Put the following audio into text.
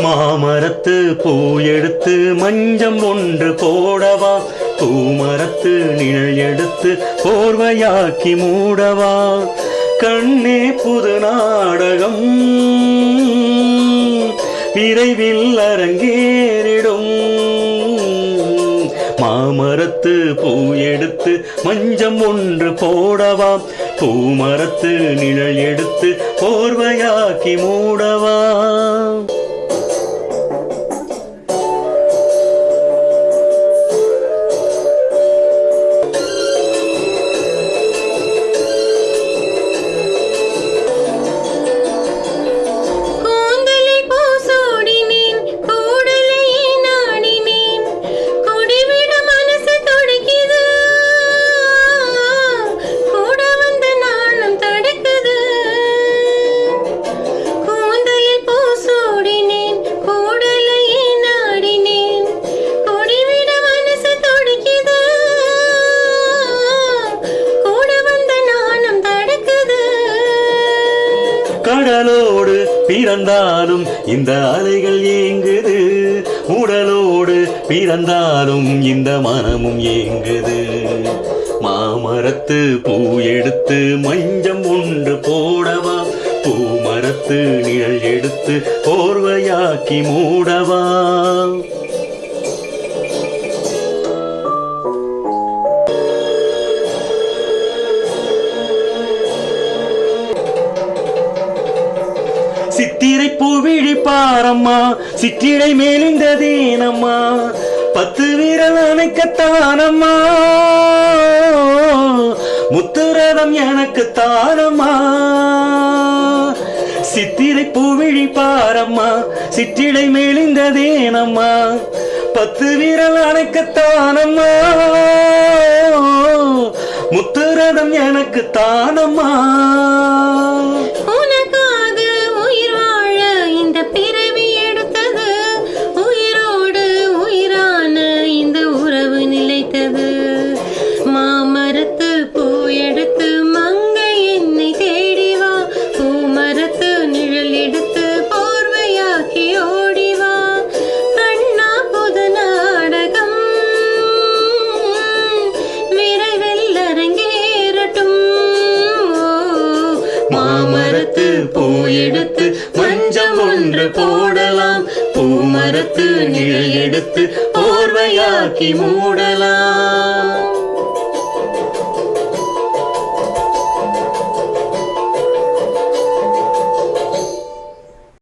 மாமரத்து பூ எடுத்து மஞ்சம் ஒன்று போடவா, பூமரத்து நிழல் எடுத்து போர்வையாக்கி மூடவா, கண்ணே புது நாடகம் விரைவில் அரங்கேறிடும். மாமரத்து பூ எடுத்து மஞ்சம் ஒன்று போடவா, பூமரத்து நிழல் எடுத்து போர்வையாக்கி மூடவா. கடலோடு பிறந்தாலும் இந்த அலைகள் ஏங்குது, உடலோடு பிறந்தாலும் இந்த மனமும் ஏங்குது. மாமரத்து பூ எடுத்து மஞ்சம் ஒன்று போடவா, பூமரத்து நிழல் எடுத்து போர்வையாக்கி மூடவா. சித்திரை பூவிழி பாரம்மா, சிற்றிடை மேலிந்ததேனம்மா, 10 விரல் அணைக்கத்தானம்மா, முத்துரதம் எனக்கு தானம்மா. சித்திரை பூவிழி பாரம்மா, சிற்றிடை மேலிந்ததேனம்மா, 10 விரல் அணைக்கத்தானம்மா, முத்துரதம் எனக்கு தானம்மா. பிறவி எடுத்தது உயிரோடு உயிரான இந்த உறவு நிலைத்தது. மாமரத்து பூ எடுத்து மங்கை என்னை தேடிவா, பூமரத்து நிழல் எடுத்து போர்வையாக்கி ஓடிவா, கண்ணா புது நாடகம் விரைவில் அரங்கேறட்டும். மாமரத்து பூ எடுத்து மஞ்சம் ஒன்று போடலாம், பூமரத்து நிழல் எடுத்து போர்வையாக்கி மூடலாம்.